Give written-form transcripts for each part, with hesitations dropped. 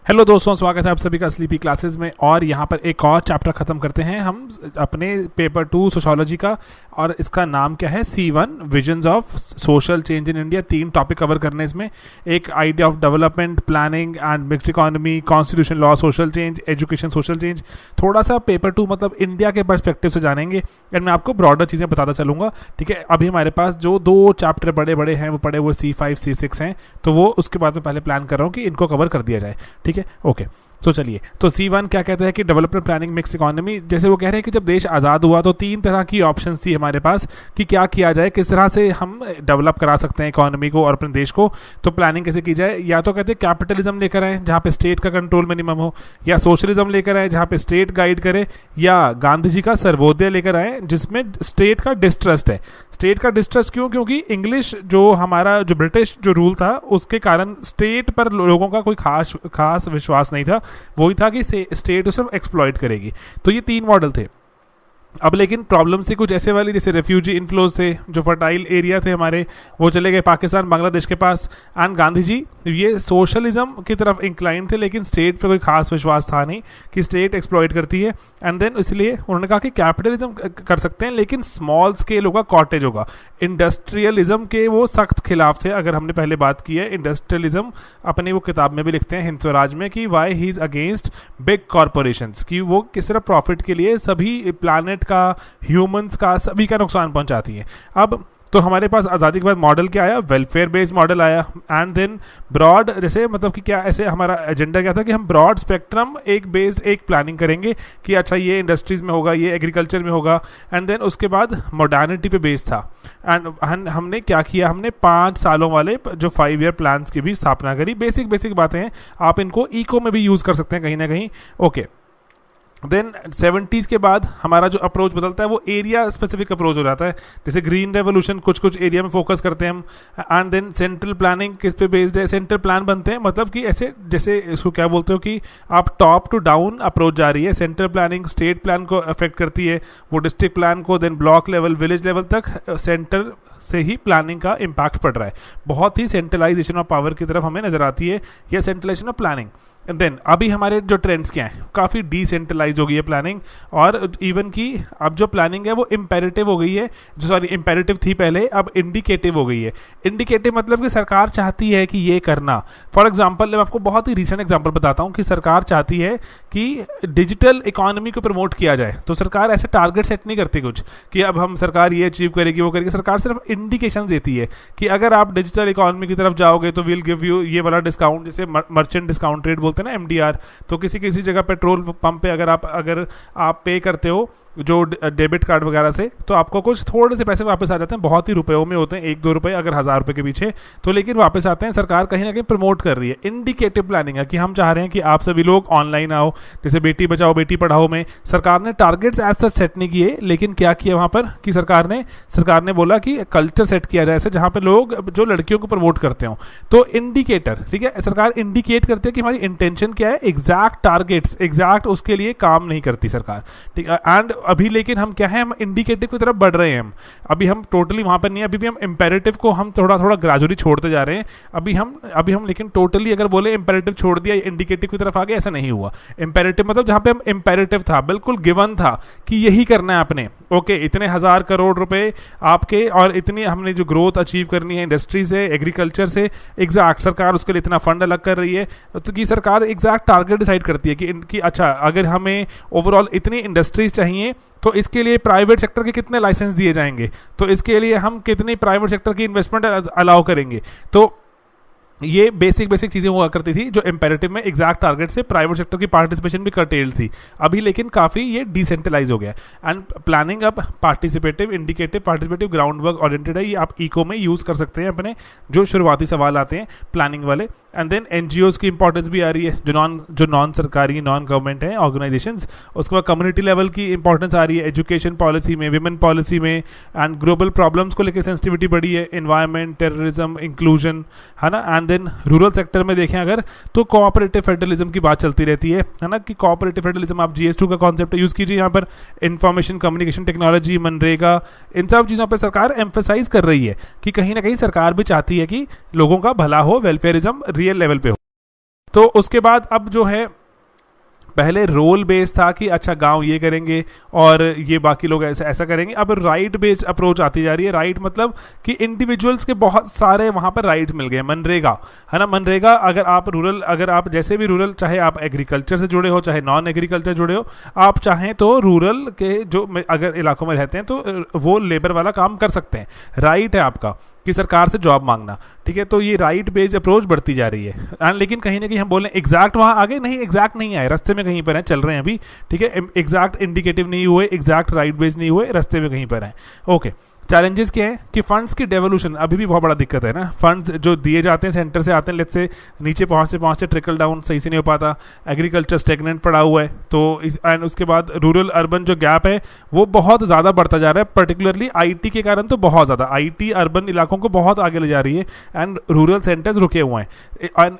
Hello दोस्तों, स्वागत है आप सभी का स्लीपी क्लासेस में। और यहाँ पर एक और चैप्टर ख़त्म करते हैं हम अपने पेपर 2 सोशोलॉजी का, और इसका नाम क्या है, C1 visions of social change in India. 3 topic cover करने इसमें, एक idea of development, planning and mixed economy, constitution law, social change, education social change. थोड़ा सा पेपर 2 मतलब इंडिया के पर्सपेक्टिव से जानेंगे एंड मैं आपको ब्रॉडर चीज़ें बताता चलूँगा। ठीक है, अभी हमारे पास जो 2 चैप्टर बड़े बड़े हैं वो पड़े हुए C5 C6 हैं, तो वो उसके बाद में पहले प्लान कर रहा हूँ कि इनको कवर कर दिया जाए। ठीक है, ओके। तो चलिए, तो C1 क्या कहता है कि डेवलपमेंट प्लानिंग मिक्स इकोनॉमी। जैसे वो कह रहे हैं कि जब देश आज़ाद हुआ तो 3 तरह की ऑप्शंस थी हमारे पास कि क्या किया जाए, किस तरह से हम डेवलप करा सकते हैं इकोनॉमी को और अपने देश को। तो प्लानिंग कैसे की जाए, या तो कहते हैं कैपिटलिज्म लेकर आए जहाँ पे स्टेट का कंट्रोल मिनिमम हो, या सोशलिज्म लेकर आए जहाँ पे स्टेट गाइड करे, या गांधी जी का सर्वोदय लेकर आए जिसमें स्टेट का डिस्ट्रस्ट है। स्टेट का डिस्ट्रस्ट क्यों? क्योंकि इंग्लिश जो हमारा जो ब्रिटिश जो रूल था उसके कारण स्टेट पर लोगों का कोई खास विश्वास नहीं था। वही था कि स्टेट सिर्फ एक्सप्लॉइट करेगी। तो ये 3 मॉडल थे। अब लेकिन प्रॉब्लम से कुछ ऐसे वाली, जैसे रेफ्यूजी इन्फ्लोज थे, जो फर्टाइल एरिया थे हमारे, वो चले गए पाकिस्तान बांग्लादेश के पास। एंड गांधी जी ये सोशलिज्म की तरफ इंक्लाइन थे, लेकिन स्टेट पे कोई खास विश्वास था नहीं कि स्टेट एक्सप्लॉइट करती है। एंड देन इसलिए उन्होंने कहा कि कैपिटलिज्म कर सकते हैं लेकिन स्मॉल स्केल होगा, कॉटेज होगा। इंडस्ट्रियलिज्म के वो सख्त खिलाफ थे। अगर हमने पहले बात की है इंडस्ट्रियलिज्म, अपनी वो किताब में भी लिखते हैं हिंद स्वराज में कि why he is against big corporations, कि वो किस तरह प्रॉफिट के लिए सभी प्लानट का, ह्यूमंस का, सभी का नुकसान पहुंचाती है। अब तो हमारे पास आज़ादी के बाद मॉडल क्या आया, वेलफेयर बेस्ड मॉडल आया। एंड देन ब्रॉड, जैसे मतलब कि क्या, ऐसे हमारा एजेंडा क्या था कि हम ब्रॉड स्पेक्ट्रम एक बेस्ड एक प्लानिंग करेंगे कि अच्छा ये इंडस्ट्रीज में होगा, ये एग्रीकल्चर में होगा। एंड देन उसके बाद मॉडर्निटी पे बेस्ड था। एंड हमने क्या किया, हमने 5 सालों वाले जो 5 ईयर प्लान्स की भी स्थापना करी। बेसिक बातें हैं, आप इनको इको में भी यूज़ कर सकते हैं कहीं ना कहीं। ओके, देन 70s के बाद हमारा जो अप्रोच बदलता है वो एरिया स्पेसिफिक अप्रोच हो जाता है। जैसे ग्रीन रेवोल्यूशन, कुछ एरिया में फोकस करते हैं हम। एंड देन सेंट्रल प्लानिंग किस पे बेस्ड है, सेंट्रल प्लान बनते हैं, मतलब कि ऐसे जैसे इसको क्या बोलते हो कि आप टॉप टू डाउन अप्रोच जा रही है। सेंट्रल प्लानिंग स्टेट प्लान को अफेक्ट करती है, वो डिस्ट्रिक्ट प्लान को, then block level, village level तक सेंटर से ही प्लानिंग का इम्पैक्ट पड़ रहा है। बहुत ही सेंट्रलाइजेशन ऑफ पावर की तरफ हमें नजर आती है या सेंट्रलाइजेशन ऑफ प्लानिंग। देन अभी हमारे जो ट्रेंड्स क्या हैं, काफ़ी डिसेंट्रलाइज हो गई है प्लानिंग, और इवन की अब जो प्लानिंग है वो इम्पेरेटिव हो गई है। जो सॉरी इम्पेरेटिव थी पहले, अब इंडिकेटिव हो गई है। इंडिकेटिव मतलब कि सरकार चाहती है कि ये करना। फॉर एग्जांपल मैं आपको बहुत ही रिसेंट एग्जांपल बताता हूँ कि सरकार चाहती है कि डिजिटल इकोनॉमी को प्रमोट किया जाए। तो सरकार ऐसे टारगेट सेट नहीं करती कुछ कि अब हम सरकार ये अचीव करेगी, वो करेगी। सरकार सिर्फ इंडिकेशन देती है कि अगर आप डिजिटल इकोनॉमी की तरफ जाओगे तो विल गिव यू ये वाला डिस्काउंट, जैसे मर्चेंट डिस्काउंट रेट ना, MDR। तो किसी जगह पेट्रोल पंप पे अगर आप पे करते हो जो डेबिट कार्ड वगैरह से, तो आपको कुछ थोड़े से पैसे वापस आ जाते हैं। बहुत ही रुपयों में होते हैं, 1-2 रुपए अगर 1000 रुपए के पीछे, तो लेकिन वापस आते हैं। सरकार कहीं ना कहीं प्रमोट कर रही है। इंडिकेटिव प्लानिंग है कि हम चाह रहे हैं कि आप सभी लोग ऑनलाइन आओ। जैसे बेटी बचाओ बेटी पढ़ाओ में सरकार ने टारगेट्स एज सच सेट नहीं किए, लेकिन क्या किया वहां पर कि सरकार ने बोला कि कल्चर सेट किया जाए ऐसे जहां पर लोग जो लड़कियों को प्रमोट करते हो। तो इंडिकेटर, ठीक है, सरकार इंडिकेट करती है कि हमारी इंटेंशन क्या है। एग्जैक्ट टारगेट्स, एग्जैक्ट उसके लिए काम नहीं करती सरकार, ठीक है। एंड अभी लेकिन हम क्या है, हम इंडिकेटिव की तरफ बढ़ रहे हैं। अभी हम टोटली वहां पर नहीं है, अभी भी हम इंपेरेटिव को हम थोड़ा ग्रेजुअली छोड़ते जा रहे हैं। अभी हम लेकिन टोटली अगर बोले इंपेरेटिव छोड़ दिया, इंडिकेटिव की तरफ आ गए, ऐसा नहीं हुआ। इंपेरेटिव मतलब जहां पे हम इंपेरेटिव था, बिल्कुल गिवन था कि यही करना है आपने। ओके, इतने 1000 करोड़ रुपए आपके, और इतनी हमने जो ग्रोथ अचीव करनी है इंडस्ट्री से, एग्रीकल्चर से, एग्जैक्ट सरकार उसके लिए इतना फंड अलग कर रही है। तो कि सरकार एग्जैक्ट टारगेट डिसाइड करती है कि अच्छा अगर हमें ओवरऑल इतनी इंडस्ट्रीज चाहिए तो इसके लिए प्राइवेट सेक्टर के कितने लाइसेंस दिए जाएंगे, तो इसके लिए हम कितनी प्राइवेट सेक्टर की इन्वेस्टमेंट अलाउ करेंगे। तो ये बेसिक चीज़ें हुआ करती थी जो इंपेरेटिव में एग्जैक्ट टारगेट से प्राइवेट सेक्टर की पार्टिसिपेशन भी कर्टेल थी। अभी लेकिन काफ़ी ये डिसेंट्रलाइज हो गया। एंड प्लानिंग अब participative, indicative, participative, ground work oriented है। ये आप इको में यूज़ कर सकते हैं अपने जो शुरुआती सवाल आते हैं प्लानिंग वाले। एंड देन NGOs की इंपॉर्टेंस भी आ रही है, जो नॉन सरकारी, नॉन गवर्नमेंट है ऑर्गेनाइजेशंस। उसके बाद कम्युनिटी लेवल की इंपॉर्टेंस आ रही है, एजुकेशन पॉलिसी में, विमेन पॉलिसी में। एंड ग्लोबल प्रॉब्लम्स को लेकर सेंसिटिविटी बढ़ी है, एनवायरमेंट, टेररिज्म, इंक्लूजन, है ना। एंड देन रूरल सेक्टर में देखें अगर, तो कोऑपरेटिव फेडरलिज्म की बात चलती रहती है ना, कि कोऑपरेटिव फेडरलिज्म, आप GS2 का कॉन्सेप्ट यूज कीजिए यहाँ पर। इंफॉर्मेशन कम्युनिकेशन टेक्नोलॉजी, मनरेगा, इन सब चीज़ों पर सरकार एम्फेसाइज कर रही है कि कहीं ना कहीं सरकार भी चाहती है कि लोगों का भला हो, वेलफेयरिज्म रियल लेवल पे हो। तो उसके बाद अब जो है पहले रोल बेस था कि अच्छा गांव ये करेंगे और ये बाकी लोग ऐसा ऐसा करेंगे। अब राइट बेस्ड अप्रोच आती जा रही है। राइट मतलब कि इंडिविजुअल्स के बहुत सारे वहां पर राइट्स मिल गए। मनरेगा है ना, मनरेगा अगर आप जैसे भी रूरल, चाहे आप एग्रीकल्चर से जुड़े हो चाहे नॉन एग्रीकल्चर जुड़े हो, आप चाहें तो रूरल के जो अगर इलाकों में रहते हैं तो वो लेबर वाला काम कर सकते हैं। राइट है आपका कि सरकार से जॉब मांगना, ठीक है। तो ये राइट बेस्ड अप्रोच बढ़ती जा रही है। लेकिन कहीं ना कहीं हम बोलें एग्जैक्ट वहां आगे नहीं, एग्जैक्ट नहीं आए, रास्ते में कहीं पर हैं, चल रहे हैं अभी, ठीक है। एग्जैक्ट इंडिकेटिव नहीं हुए, एग्जैक्ट राइट बेस्ड नहीं हुए, रास्ते में कहीं पर हैं। ओके, चैलेंजेस क्या है कि फंड्स की डेवोल्यूशन अभी भी बहुत बड़ा दिक्कत है ना। फंड्स जो दिए जाते हैं सेंटर से आते हैं, लेट्स से नीचे पहुंचते ट्रिकल डाउन सही से नहीं हो पाता। एग्रीकल्चर स्टेगनेंट पड़ा हुआ है, तो एंड उसके बाद रूरल अर्बन जो गैप है वो बहुत ज़्यादा बढ़ता जा रहा है, पर्टिकुलरली आईटी के कारण। तो बहुत ज़्यादा आईटी अर्बन इलाकों को बहुत आगे ले जा रही है एंड रूरल सेंटर्स रुके हुए हैं। एंड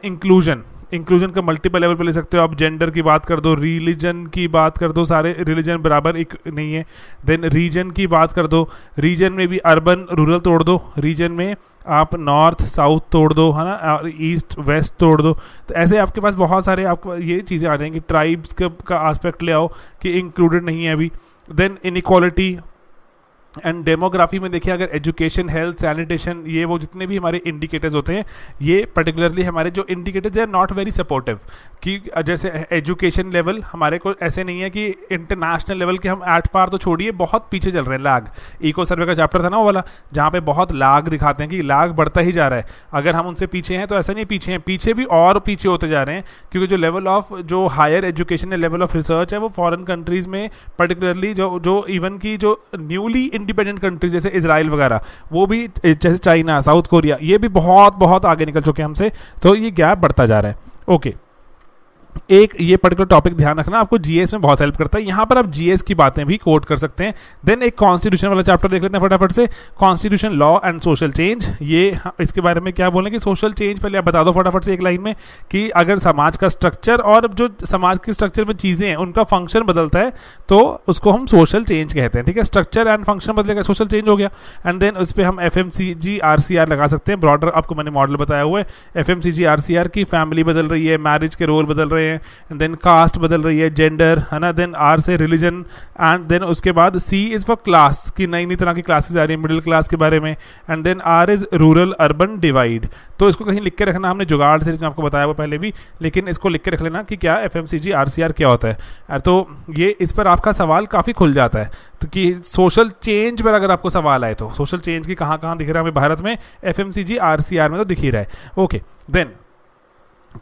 इंक्लूजन का मल्टीपल लेवल पे ले सकते हो आप। जेंडर की बात कर दो, रिलीजन की बात कर दो, सारे रिलीजन बराबर एक नहीं है। देन रीजन की बात कर दो, रीजन में भी अर्बन रूरल तोड़ दो, रीजन में आप नॉर्थ साउथ तोड़ दो, है ना, और ईस्ट वेस्ट तोड़ दो। तो ऐसे आपके पास बहुत सारे आपको ये चीज़ें आ जाएंगी। ट्राइब्स का एस्पेक्ट ले आओ कि इंक्लूडेड नहीं है अभी। देन इनइक्वालिटी एंड डेमोग्राफी में देखिए, अगर एजुकेशन, हेल्थ, सैनिटेशन, ये वो जितने भी हमारे इंडिकेटर्स होते हैं, ये पर्टिकुलरली हमारे जो indicators are not very supportive. कि जैसे एजुकेशन लेवल हमारे को ऐसे नहीं है कि इंटरनेशनल लेवल के हम एट पार तो छोड़िए, बहुत पीछे चल रहे हैं। लाग इको सर्वे का चैप्टर था ना वो वाला, जहाँ पे बहुत लाग दिखाते हैं कि लाग बढ़ता ही जा रहा है। अगर हम उनसे पीछे हैं तो ऐसा नहीं पीछे हैं, पीछे भी और पीछे होते जा रहे हैं, क्योंकि जो लेवल ऑफ जो हायर एजुकेशन है, लेवल ऑफ रिसर्च है, वो फॉरेन कंट्रीज में पर्टिकुलरली जो इवन की जो न्यूली इंडिपेंडेंट कंट्रीज जैसे इजराइल वगैरह, वो भी जैसे चाइना, साउथ कोरिया, ये भी बहुत बहुत आगे निकल चुके हैं हमसे। तो ये गैप बढ़ता जा रहा है। ओके, एक ये पर्टिकुलर टॉपिक ध्यान रखना, आपको जीएस में बहुत हेल्प करता है। यहाँ पर आप जीएस की बातें भी कोट कर सकते हैं। देन एक कॉन्स्टिट्यूशन वाला चैप्टर देख लेते हैं फटाफट से, constitution, law and social change. ये इसके बारे में क्या बोलेंगे, सोशल चेंज पहले आप बता दो फटाफट से एक लाइन में, कि अगर समाज का स्ट्रक्चर और जो समाज के स्ट्रक्चर में चीज़ें हैं उनका फंक्शन बदलता है तो उसको हम सोशल चेंज कहते हैं, ठीक है। स्ट्रक्चर एंड फंक्शन बदलेगा, सोशल चेंज हो गया। एंड देन उस पर हम FMCG RCR लगा सकते हैं, ब्रॉडर आपको मैंने मॉडल बताया हुआ है। FMCG RCR की फैमिली बदल रही है, मैरिज के रोल बदल रहे हैं, देन कास्ट बदल रही है, जेंडर, है ना, देन R से रिलीजन, एंड देन उसके बाद C इज फॉर क्लास, की नई नई तरह की क्लासेस आ रही है मिडिल क्लास के बारे में। And then R is rural urban divide. तो इसको कहीं लिख के रखना, हमने जुगाड़ सीरीज में आपको बताया हुआ पहले भी, लेकिन इसको लिख के रख लेना कि क्या FMCG RCR क्या होता है। तो ये इस पर आपका सवाल काफ़ी खुल जाता है। तो कि सोशल चेंज पर अगर आपको सवाल आए तो सोशल चेंज की कहाँ कहाँ दिख रहा है हमें भारत में, FMCG RCR में तो दिख ही रहा है। ओके, देन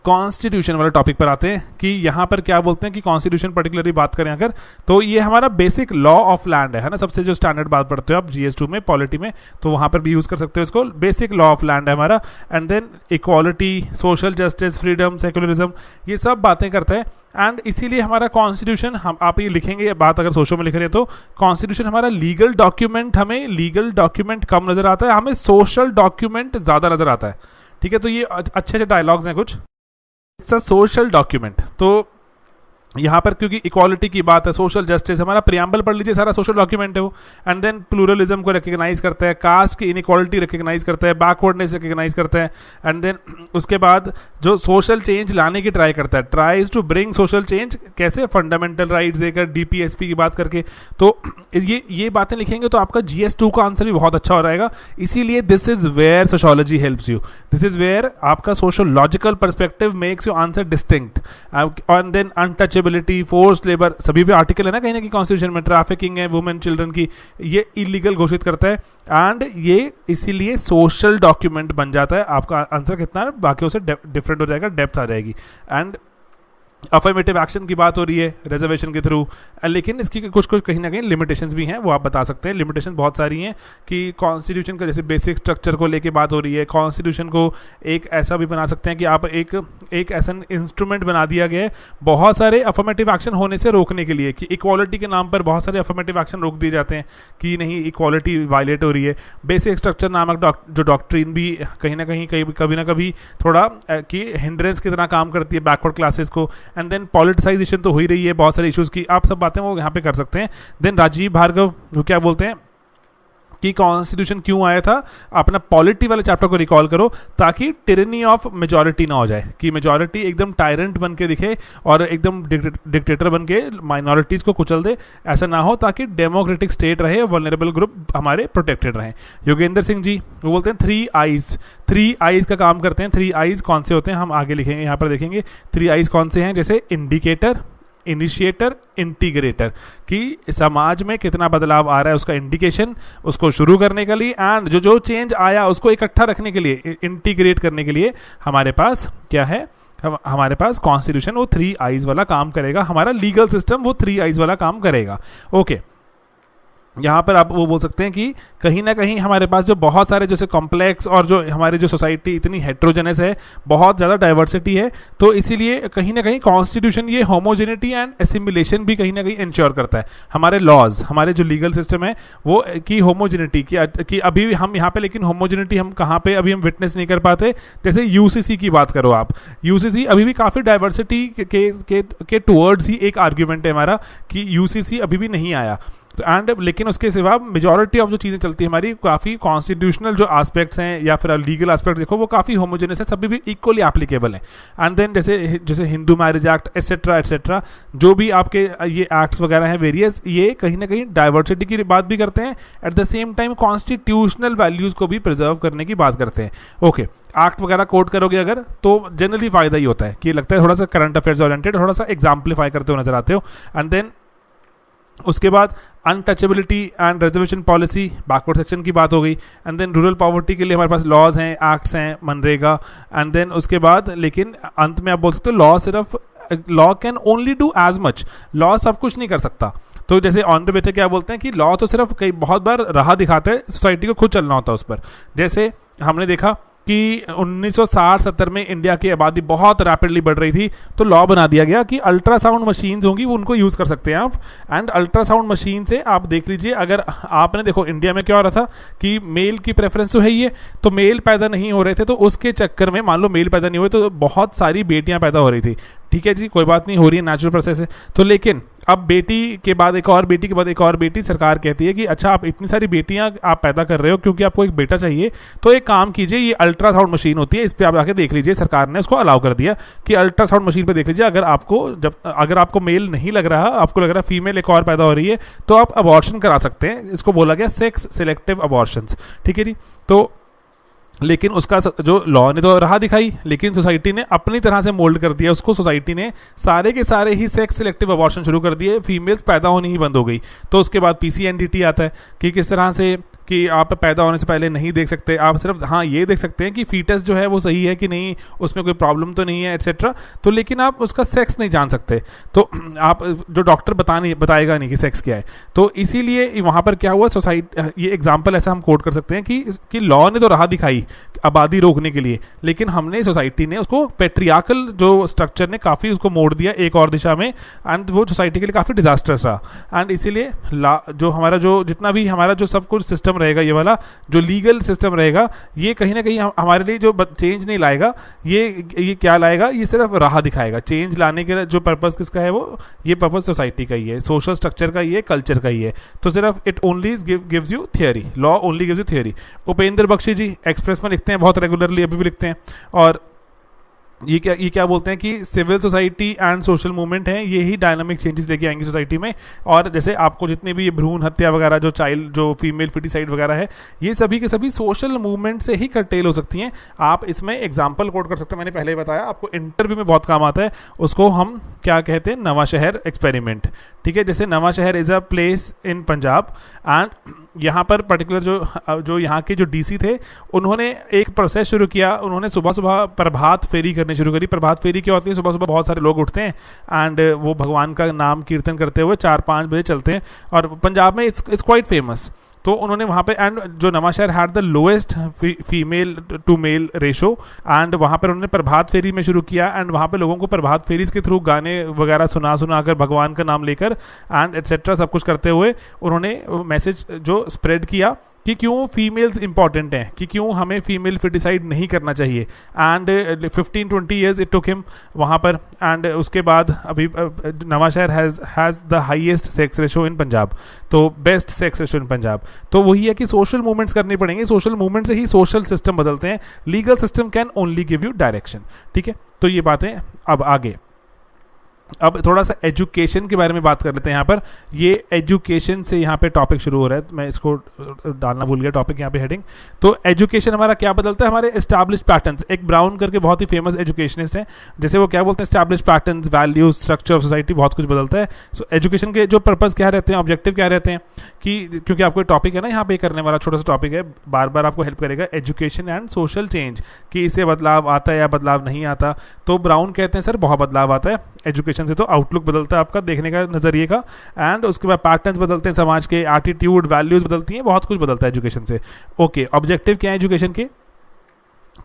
कॉन्स्टिट्यूशन वाले टॉपिक पर आते हैं कि यहाँ पर क्या बोलते हैं कि कॉन्स्टिट्यूशन पर्टिकुलरली बात करें अगर, तो ये हमारा बेसिक लॉ ऑफ लैंड है ना। सबसे जो स्टैंडर्ड बात पढ़ते हो आप GS2 में, पॉलिटी में, तो वहाँ पर भी यूज़ कर सकते हो इसको। बेसिक लॉ ऑफ लैंड है हमारा। And then equality, social justice, freedom, secularism, ये सब बातें करता है। एंड इसीलिए हमारा कॉन्स्टिट्यूशन, हम आप ये लिखेंगे, ये बात अगर सोशल में लिख रहे हैं तो कॉन्स्टिट्यूशन हमारा लीगल डॉक्यूमेंट, हमें लीगल डॉक्यूमेंट कम नजर आता है, हमें सोशल डॉक्यूमेंट ज़्यादा नजर आता है, ठीक है। तो ये अच्छे अच्छे डायलॉग्स हैं कुछ। It's a social document. तो यहाँ पर क्योंकि इक्वालिटी की बात है, सोशल जस्टिस, हमारा प्रियम्बल पढ़ लीजिए, सारा सोशल डॉक्यूमेंट है वो। एंड देन प्लूरलिज्म को रिकग्नाइज करता है, कास्ट की इनइक्वालिटी रिकग्नाइज करता है, बैकवर्डनेस रिकग्नाइज करता है। एंड देन उसके बाद जो सोशल चेंज लाने की ट्राई करता है, tries to bring social change, कैसे, फंडामेंटल राइट्स देकर, DPSP की बात करके। तो ये बातें लिखेंगे तो आपका GS2 का आंसर भी बहुत अच्छा हो रहेगा। इसीलिए this is where sociology helps you, this is where आपका sociological perspective makes you answer distinct. And then untouchable, forced labour, सभी पे आर्टिकल है ना कहीं ना कहीं कॉन्स्टिट्यूशन में। ट्रैफिकिंग है वुमेन चिल्ड्रन की, ये इलीगल घोषित करता है। एंड ये इसीलिए सोशल डॉक्यूमेंट बन जाता है। आपका आंसर कितना है, बाकियों से डिफरेंट हो जाएगा, डेप्थ आ जाएगी। एंड अफर्मेटिव एक्शन की बात हो रही है रिजर्वेशन के थ्रू, लेकिन इसकी कुछ कुछ कहीं ना कहीं लिमिटेशंस भी हैं, वो आप बता सकते हैं। लिमिटेशन बहुत सारी हैं कि कॉन्स्टिट्यूशन का जैसे बेसिक स्ट्रक्चर को लेके बात हो रही है, कॉन्स्टिट्यूशन को एक ऐसा भी बना सकते हैं कि आप एक ऐसा इंस्ट्रूमेंट बना दिया गया है बहुत सारे अफर्मेटिव एक्शन होने से रोकने के लिए, कि इक्वालिटी के नाम पर बहुत सारे अफर्मेटिव एक्शन रोक दिए जाते हैं कि नहीं, इक्वालिटी वायलेट हो रही है। बेसिक स्ट्रक्चर नामक जो डॉक्ट्रिन भी कहीं ना कहीं कभी ना कभी थोड़ा कि हिंड्रेंस की तरह काम करती है बैकवर्ड क्लासेस को। एंड देन पॉलिटिसाइजेशन तो हो ही रही है बहुत सारे इश्यूज की, आप सब बातें वो यहाँ पे कर सकते हैं। देन राजीव भार्गव वो क्या बोलते हैं कि कॉन्स्टिट्यूशन क्यों आया था, अपना पॉलिटी वाले चैप्टर को रिकॉल करो, ताकि टिरनी ऑफ मेजॉरिटी ना हो जाए, कि मेजॉरिटी एकदम टायरेंट बन के दिखे और एकदम डिक्टेटर बन के माइनॉरिटीज को कुचल दे, ऐसा ना हो, ताकि डेमोक्रेटिक स्टेट रहे, वल्नरेबल ग्रुप हमारे प्रोटेक्टेड रहें। योगेंद्र सिंह जी वो बोलते हैं 3 आईज का काम करते हैं। 3 आईज कौन से होते हैं हम आगे लिखेंगे, यहाँ पर देखेंगे 3 आईज कौन से हैं, जैसे इंडिकेटर, इनिशिएटर, इंटीग्रेटर, कि समाज में कितना बदलाव आ रहा है उसका इंडिकेशन, उसको शुरू करने के लिए, एंड जो चेंज आया उसको इकट्ठा रखने के लिए, इंटीग्रेट करने के लिए हमारे पास क्या है, हमारे पास कॉन्स्टिट्यूशन वो 3 आईज वाला काम करेगा, हमारा लीगल सिस्टम वो 3 आईज वाला काम करेगा। ओके, यहाँ पर आप वो बोल सकते हैं कि कहीं ना कहीं हमारे पास जो बहुत सारे जैसे कॉम्प्लेक्स और जो हमारी जो सोसाइटी इतनी हेट्रोजेनस है, बहुत ज़्यादा डाइवर्सिटी है, तो इसीलिए कहीं ना कहीं कॉन्स्टिट्यूशन ये होमोजेनिटी एंड एसिमिलेशन भी कहीं ना कहीं इंश्योर करता है। हमारे लॉज, हमारे जो लीगल सिस्टम है वो की होमोजेनिटी की अभी हम यहाँ पे, लेकिन होमोजेनिटी हम कहाँ पे अभी हम विटनेस नहीं कर पाते। जैसे यूसीसी की बात करो आप, यूसीसी अभी भी काफ़ी डाइवर्सिटी के टुवर्ड्स ही एक आर्ग्यूमेंट है हमारा कि यूसीसी अभी भी नहीं आया, तो एंड लेकिन उसके सिवा मेजॉरिटी ऑफ जो चीज़ें चलती है हमारी, काफ़ी कॉन्स्टिट्यूशनल जो एस्पेक्ट्स हैं या फिर लीगल एस्पेक्ट देखो वो काफ़ी होमोजेनस है, सभी भी इक्वली एप्लीकेबल हैं। एंड देन जैसे हिंदू मैरिज एक्ट एटसेट्रा जो भी आपके ये एक्ट्स वगैरह हैं वेरियस, ये कहीं ना कहीं डाइवर्सिटी की बात भी करते हैं, at the same time constitutional values को भी प्रिजर्व करने की बात करते हैं। ओके, एक्ट वगैरह कोट करोगे अगर तो जनरली फायदा ही होता है कि लगता है थोड़ा सा करंट अफेयर्स ओरिएंटेड, थोड़ा सा एग्जाम्पलीफाई करते हो नजर आते हो। एंड देन उसके बाद untouchability and reservation policy, backward section की बात हो गई। एंड देन रूरल पॉवर्टी के लिए हमारे पास लॉज हैं, एक्ट्स हैं, मनरेगा। एंड देन उसके बाद लेकिन अंत में आप बोल सकते हो लॉ सिर्फ, law can only do as much, law सब कुछ नहीं कर सकता। तो जैसे ऑन द वे थे क्या बोलते हैं कि लॉ तो सिर्फ कई बहुत बार राह दिखाते हैं, सोसाइटी को खुद चलना होता है उस पर। जैसे हमने देखा कि 1960-70 में इंडिया की आबादी बहुत रैपिडली बढ़ रही थी, तो लॉ बना दिया गया कि अल्ट्रासाउंड मशीन्स होंगी वो उनको यूज़ कर सकते हैं आप। एंड अल्ट्रासाउंड मशीन से आप देख लीजिए, अगर आपने देखो इंडिया में क्या हो रहा था कि मेल की प्रेफरेंस तो है ही है, तो मेल पैदा नहीं हो रहे थे, तो उसके चक्कर में मान लो मेल पैदा नहीं हुए तो बहुत सारी बेटियां पैदा हो रही थी। ठीक है जी, कोई बात नहीं, हो रही है, नेचुरल प्रोसेस है। तो लेकिन अब बेटी के बाद एक और बेटी के बाद एक और बेटी, सरकार कहती है कि अच्छा आप इतनी सारी बेटियां आप पैदा कर रहे हो क्योंकि आपको एक बेटा चाहिए, तो एक काम कीजिए, ये अल्ट्रासाउंड मशीन होती है, इस पर आप आके देख लीजिए। सरकार ने उसको अलाउ कर दिया कि अल्ट्रासाउंड मशीन पे देख लीजिए, अगर आपको मेल नहीं लग रहा, आपको लग रहा है फीमेल एक और पैदा हो रही है, तो आप अबॉर्शन करा सकते हैं। इसको बोला गया सेक्स सिलेक्टिव अबॉर्शंस। ठीक है जी, तो लेकिन उसका जो लॉ ने तो राह दिखाई, लेकिन सोसाइटी ने अपनी तरह से मोल्ड कर दिया उसको। सोसाइटी ने सारे के सारे ही सेक्स सिलेक्टिव अबॉर्शन शुरू कर दिए, फीमेल्स पैदा होनी ही बंद हो गई। तो उसके बाद पीसीएनडीटी आता है कि किस तरह से कि आप पैदा होने से पहले नहीं देख सकते, आप सिर्फ हाँ ये देख सकते हैं कि फीटस जो है वो सही है कि नहीं, उसमें कोई प्रॉब्लम तो नहीं है एटसेट्रा, तो लेकिन आप उसका सेक्स नहीं जान सकते, तो आप जो डॉक्टर बताएगा नहीं कि सेक्स क्या है। तो इसीलिए वहाँ पर क्या हुआ, सोसाइटी, ये एग्जाम्पल ऐसा हम कोट कर सकते हैं कि लॉ ने तो राह दिखाई आबादी रोकने के लिए, लेकिन हमने सोसाइटी ने उसको पेट्रियार्कल जो स्ट्रक्चर ने काफ़ी उसको मोड़ दिया एक और दिशा में, एंड वो सोसाइटी के लिए काफ़ी डिजास्टर्स रहा। एंड इसीलिए जो हमारा जो जितना भी हमारा जो सब कुछ सिस्टम रहेगा, ये वाला जो लीगल सिस्टम रहेगा, ये कहीं ना कहीं हमारे लिए जो चेंज नहीं लाएगा, ये क्या लाएगा, ये सिर्फ राह दिखाएगा। चेंज लाने के जो पर्पस किसका है, वो ये पर्पस सोसाइटी का ही है, सोशल स्ट्रक्चर का ही है, कल्चर का ही है। तो सिर्फ it only gives you theory, law only gives you theory. Upendra Baxi ji express में लिखते हैं बहुत रेगुलरली, अभी भी लिखते हैं, और ये क्या बोलते हैं कि civil society and social movement है, ये ही डायनामिक चेंजेस लेके आएंगे सोसाइटी में। और जैसे आपको जितने भी ये भ्रूण हत्या वगैरह, जो फीमेल फिटिसाइड वगैरह है, ये सभी के सभी सोशल मूवमेंट से ही कर्टेल हो सकती हैं। आप इसमें एग्जांपल कोट कर सकते हैं, मैंने पहले ही बताया आपको, इंटरव्यू में बहुत काम आता है, उसको हम क्या कहते हैं, नवा शहर एक्सपेरिमेंट। ठीक है, जैसे नवा शहर is a place in Punjab, and यहाँ पर पर्टिकुलर जो यहाँ के जो डीसी थे, उन्होंने एक प्रोसेस शुरू किया। उन्होंने सुबह सुबह प्रभात फेरी करनी शुरू करी। प्रभात फेरी क्या होती है, सुबह सुबह बहुत सारे लोग उठते हैं एंड वो भगवान का नाम कीर्तन करते हुए 4-5 बजे चलते हैं, और पंजाब में इट्स क्वाइट फेमस। तो उन्होंने वहाँ पे, एंड जो Nawanshahr had the lowest female to male ratio, and वहाँ पर उन्होंने प्रभात फेरी में शुरू किया, एंड वहाँ पे लोगों को प्रभात फेरी के थ्रू गाने वगैरह सुना कर भगवान का नाम लेकर एंड एटसेट्रा सब कुछ करते हुए उन्होंने मैसेज जो स्प्रेड किया कि क्यों फीमेल्स इंपॉर्टेंट हैं, कि क्यों हमें फीमेल फिटिसाइड नहीं करना चाहिए। And 15-20 years it took him वहाँ पर। एंड उसके बाद अभी Nawanshahr has the highest sex ratio in Punjab, तो best sex ratio in Punjab. तो वही है कि सोशल मूवमेंट्स करनी पड़ेंगे, सोशल मूवमेंट से ही सोशल सिस्टम बदलते हैं, legal system can only give you direction. ठीक है, तो ये बातें। अब आगे, अब थोड़ा सा एजुकेशन के बारे में बात कर लेते हैं। यहाँ पर ये एजुकेशन से यहाँ पे टॉपिक शुरू हो रहा है, मैं इसको डालना भूल गया टॉपिक यहाँ पे हेडिंग। तो एजुकेशन हमारा क्या बदलता है, हमारे एस्टैब्लिश पैटर्न्स। एक ब्राउन करके बहुत ही फेमस एजुकेशनिस्ट हैं, जैसे वो क्या बोलते हैं, establish patterns, values, structure of society, बहुत कुछ बदलता है। सो एजुकेशन के जो पर्पस क्या रहते हैं, ऑब्जेक्टिव क्या रहते हैं, कि क्योंकि आपको टॉपिक है ना यहाँ पे करने वाला, छोटा सा टॉपिक है, बार बार आपको हेल्प करेगा, एजुकेशन एंड सोशल चेंज, कि इससे बदलाव आता है या बदलाव नहीं आता। तो ब्राउन कहते हैं सर बहुत बदलाव आता है एजुकेशन से, तो आउटलुक बदलता है आपका देखने का नजरिए का। एंड उसके बाद पैटर्न्स बदलते हैं, समाज के एटीट्यूड, वैल्यूज बदलती हैं, बहुत कुछ बदलता है एजुकेशन से। ओके, ऑब्जेक्टिव क्या है एजुकेशन के,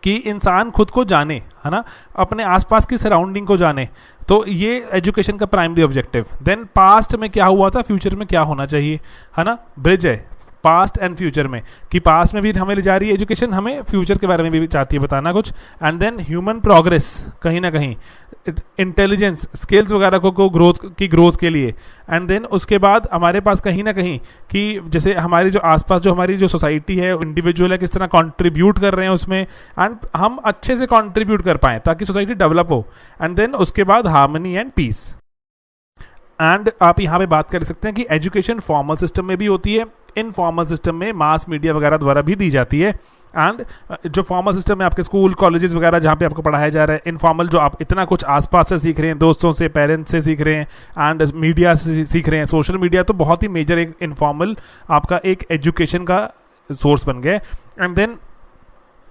कि इंसान खुद को जाने, है ना, अपने आसपास की सराउंडिंग को जाने, तो ये एजुकेशन का प्राइमरी ऑब्जेक्टिव। देन पास्ट में क्या हुआ था, फ्यूचर में क्या होना चाहिए, है ना, ब्रिज है पास्ट एंड फ्यूचर में, कि पास्ट में भी हमें ले जा रही है एजुकेशन, हमें फ्यूचर के बारे में भी चाहती है बताना कुछ। एंड देन ह्यूमन प्रोग्रेस, कहीं ना कहीं इंटेलिजेंस, स्किल्स वगैरह को ग्रोथ के लिए। एंड देन उसके बाद हमारे पास कहीं ना कहीं कि जैसे हमारी जो आसपास जो हमारी जो सोसाइटी है, इंडिविजुअल है, किस तरह कंट्रीब्यूट कर रहे हैं उसमें, एंड हम अच्छे से कंट्रीब्यूट कर पाएँ ताकि सोसाइटी डेवलप हो। एंड देन उसके बाद हार्मनी एंड पीस। एंड आप यहाँ पे बात कर सकते हैं कि एजुकेशन फॉर्मल सिस्टम में भी होती है, इनफॉर्मल सिस्टम में मास मीडिया वगैरह द्वारा भी दी जाती है। एंड जो फॉर्मल सिस्टम है आपके स्कूल कॉलेजेस वगैरह जहाँ पे आपको पढ़ाया जा रहा है, इनफॉर्मल जो आप इतना कुछ आसपास से सीख रहे हैं, दोस्तों से, पेरेंट्स से सीख रहे हैं, एंड मीडिया से सीख रहे हैं, सोशल मीडिया, तो बहुत ही मेजर एक इनफॉर्मल आपका एक एजुकेशन का सोर्स बन गया। एंड देन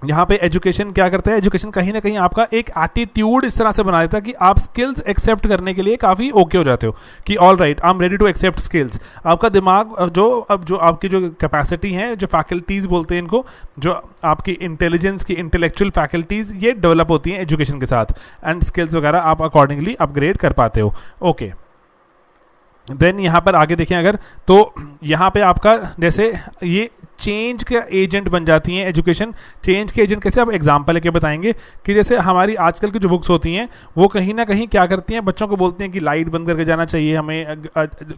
यहाँ पे एजुकेशन क्या करता है, एजुकेशन कहीं ना कहीं आपका एक एटीट्यूड इस तरह से बना देता है कि आप स्किल्स एक्सेप्ट करने के लिए काफ़ी ओके हो जाते हो, कि all right I am ready to accept skills. आपका दिमाग जो आपकी जो कैपेसिटी है, जो फैकल्टीज़ बोलते हैं इनको, जो आपकी इंटेलिजेंस की इंटेलेक्चुअल फैकल्टीज़, ये डेवलप होती हैं एजुकेशन के साथ, एंड स्किल्स वगैरह आप अकॉर्डिंगली अपग्रेड कर पाते हो। ओके, देन यहाँ पर आगे देखें अगर, तो यहाँ पे आपका जैसे ये चेंज का एजेंट बन जाती हैं एजुकेशन। चेंज के एजेंट कैसे, आप एग्जांपल लेके बताएंगे कि जैसे हमारी आजकल की जो बुक्स होती हैं वो कहीं ना कहीं क्या करती हैं, बच्चों को बोलती हैं कि लाइट बंद करके जाना चाहिए, हमें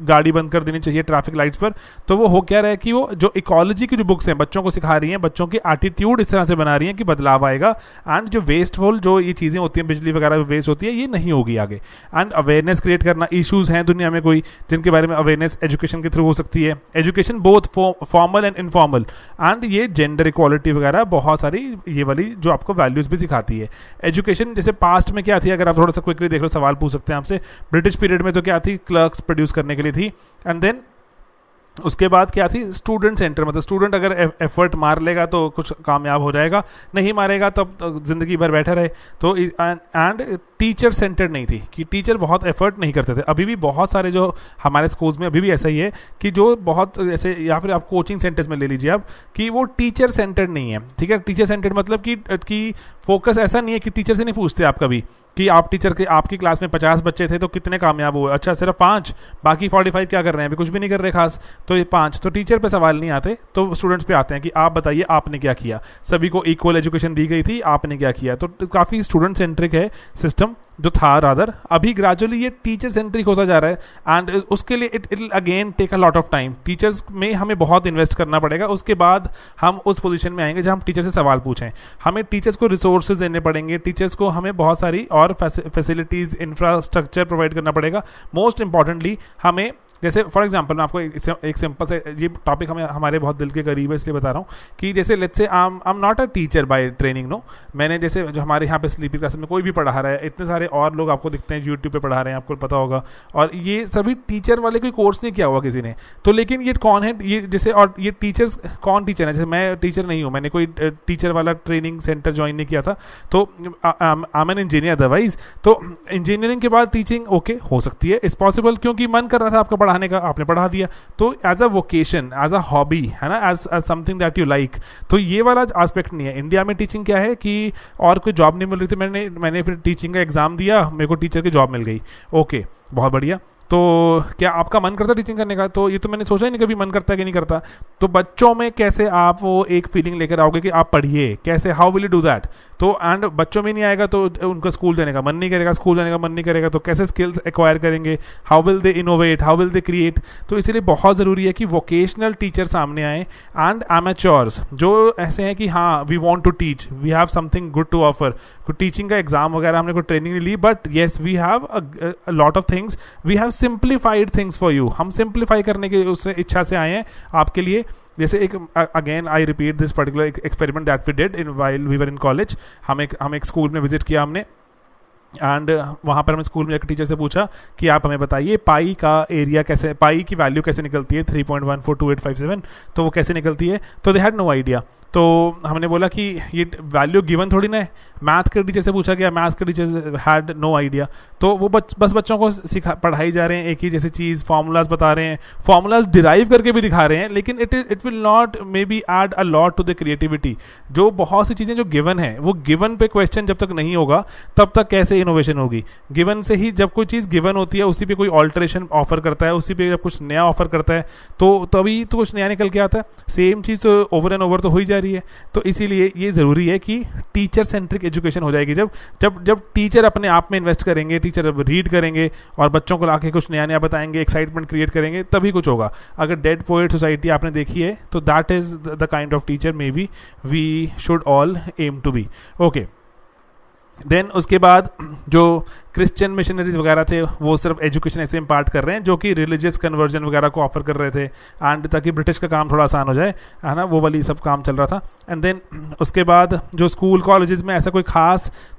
गाड़ी बंद कर देनी चाहिए ट्रैफिक लाइट्स पर। तो वो हो क्या रहा है कि वो जो इकोलॉजी की जो बुक्स हैं बच्चों को सिखा रही हैं, बच्चों की एटीट्यूड इस तरह से बना रही हैं कि बदलाव आएगा, एंड जो वेस्टफुल जो ये चीज़ें होती हैं, बिजली वगैरह वेस्ट होती है, ये नहीं होगी आगे। एंड अवेयरनेस क्रिएट करना, इशूज़ हैं दुनिया में कोई जिनके बारे में अवेयरनेस एजुकेशन के थ्रू हो सकती है। Education both formal and informal, and ये जेंडर इक्वालिटी वगैरह बहुत सारी ये वाली जो आपको वैल्यूज भी सिखाती है एजुकेशन। जैसे पास्ट में क्या थी, अगर आप थोड़ा सा क्विकली देख लो, सवाल पूछ सकते हैं आपसे, ब्रिटिश पीरियड में तो क्या थी, क्लर्क्स प्रोड्यूस करने के लिए थी। एंड देन उसके बाद क्या थी, स्टूडेंट सेंटर, मतलब स्टूडेंट अगर एफर्ट मार लेगा तो कुछ कामयाब हो जाएगा, नहीं मारेगा तब तो ज़िंदगी भर बैठा रहे। तो एंड टीचर सेंटर्ड नहीं थी, कि टीचर बहुत एफर्ट नहीं करते थे। अभी भी बहुत सारे जो हमारे स्कूल्स में अभी भी ऐसा ही है कि जो बहुत ऐसे, या फिर आप कोचिंग सेंटर्स में ले लीजिए आप, कि वो टीचर सेंटर्ड नहीं है। ठीक है, टीचर सेंटर्ड मतलब कि फोकस ऐसा नहीं है कि टीचर से नहीं पूछते आप कभी कि आप टीचर के, आपकी क्लास में 50 बच्चे थे तो कितने कामयाब हुए, अच्छा सिर्फ 5, बाकी 45 क्या कर रहे हैं, अभी कुछ भी नहीं कर रहे खास, तो ये 5। तो टीचर पे सवाल नहीं आते, तो स्टूडेंट्स पे आते हैं कि आप बताइए आपने क्या किया, सभी को इक्वल एजुकेशन दी गई थी, आपने क्या किया। तो काफ़ी स्टूडेंट सेंट्रिक है सिस्टम जो था रादर, अभी ग्रेजुअली ये टीचर सेंट्रिक होता जा रहा है। एंड उसके लिए it will again take a lot of time, teachers में हमें बहुत इन्वेस्ट करना पड़ेगा, उसके बाद हम उस पोजीशन में आएंगे जहां हम टीचर से सवाल पूछें। हमें टीचर्स को रिसोर्सेज देने पड़ेंगे, टीचर्स को हमें बहुत सारी और फैसिलिटीज़, इंफ्रास्ट्रक्चर प्रोवाइड करना पड़ेगा। मोस्ट इंपॉर्टेंटली हमें, जैसे फॉर एग्जांपल मैं आपको एक सिंपल से, ये टॉपिक हमारे बहुत दिल के करीब है इसलिए बता रहा हूँ, कि जैसे let's say I am not a teacher by training, no, मैंने जैसे जो हमारे यहाँ पे स्लीपी क्लास में कोई भी पढ़ा रहा है, इतने सारे और लोग आपको दिखते हैं यूट्यूब पे पढ़ा रहे हैं, आपको पता होगा, और ये सभी टीचर वाले कोई कोर्स नहीं किया हुआ किसी ने। तो लेकिन ये कौन है, ये जैसे, और ये टीचर्स कौन टीचर है, जैसे मैं टीचर नहीं हूँ, मैंने कोई टीचर वाला ट्रेनिंग सेंटर ज्वाइन नहीं किया था, तो आई एम एन इंजीनियर अदरवाइज। तो इंजीनियरिंग के बाद टीचिंग ओके हो सकती है, इट्स पॉसिबल, क्योंकि मन कर रहा था आपका पढ़ाने का, आपने पढ़ा दिया, तो as a vocation, as a hobby, है ना, as something that you like. तो ये वाला एस्पेक्ट नहीं है। इंडिया में टीचिंग क्या है कि और कोई जॉब नहीं मिल रही थी, मैंने फिर टीचिंग का एग्जाम दिया, मेरे को टीचर की जॉब मिल गई, ओके बहुत बढ़िया। तो क्या आपका मन करता है टीचिंग करने का? तो ये तो मैंने सोचा ही नहीं कभी मन करता है कि नहीं करता। तो बच्चों में कैसे आप वो एक फीलिंग लेकर आओगे कि आप पढ़िए, कैसे, how will you do that? तो एंड बच्चों में नहीं आएगा तो उनका स्कूल जाने का मन नहीं करेगा, स्कूल जाने का मन नहीं करेगा, तो कैसे स्किल्स एक्वायर करेंगे? How will they innovate, how will they create? तो इसीलिए बहुत ज़रूरी है कि वोकेशनल टीचर सामने आए एंड एमेच्योर्स जो ऐसे हैं कि हाँ we want to teach, we have something good to offer. Teaching का एग्जाम वगैरह हमने कोई ट्रेनिंग नहीं ली, but yes we have a lot of things, we have simplified things for you. हम सिंप्लीफाई करने की उस इच्छा से आए हैं आपके लिए। जैसे एक again I repeat this particular experiment that we did in while we were in college. हम एक स्कूल में विजिट किया हमने, एंड वहाँ पर हमने स्कूल में एक टीचर से पूछा कि आप हमें बताइए पाई का एरिया कैसे, पाई की वैल्यू कैसे निकलती है 3.142857, तो वो कैसे निकलती है? तो दे हैड नो आइडिया। तो हमने बोला कि ये वैल्यू गिवन थोड़ी ना है। मैथ के टीचर से पूछा गया, मैथ के टीचर हैड नो आइडिया। तो वो बस बच्चों को पढ़ाई जा रहे हैं एक ही जैसी चीज़, फार्मूलाज बता रहे हैं, फार्मूलाज डिराइव करके भी दिखा रहे हैं, लेकिन it will not may be add a lot to the creativity. जो बहुत सी चीज़ें जो गिवन है, वो गिवन पे क्वेश्चन जब तक नहीं होगा तब तक कैसे इनोवेशन होगी? गिवन से ही, जब कोई चीज़ गिवन होती है उसी पे कोई ऑल्टरेशन ऑफर करता है, उसी पे जब कुछ नया ऑफर करता है तो तभी तो कुछ नया निकल के आता है। सेम चीज़ तो ओवर एंड ओवर तो हो ही जा रही है। तो इसीलिए ये ज़रूरी है कि टीचर सेंट्रिक एजुकेशन हो जाएगी जब टीचर अपने आप में इन्वेस्ट करेंगे, टीचर रीड करेंगे और बच्चों को लाके कुछ नया नया बताएंगे, एक्साइटमेंट क्रिएट करेंगे, तभी कुछ होगा। अगर डेड पोएट सोसाइटी आपने देखी है तो that is the kind of teacher may be we should all aim to be. Okay, then उसके बाद जो क्रिश्चियन मिशनरीज वगैरह थे वो सिर्फ एजुकेशन ऐसे इम्पार्ट कर रहे हैं जो कि रिलीजियस कन्वर्जन वगैरह को ऑफर कर रहे थे, एंड ताकि ब्रिटिश का काम थोड़ा आसान हो जाए, है ना, वो वाली सब काम चल रहा था। एंड देन उसके बाद जो स्कूल कॉलेजेस में ऐसा कोई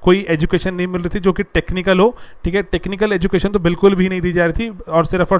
कोई एजुकेशन नहीं मिल रही थी जो कि टेक्निकल हो। ठीक है, टेक्निकल एजुकेशन तो बिल्कुल भी नहीं दी जा रही थी, और सिर्फ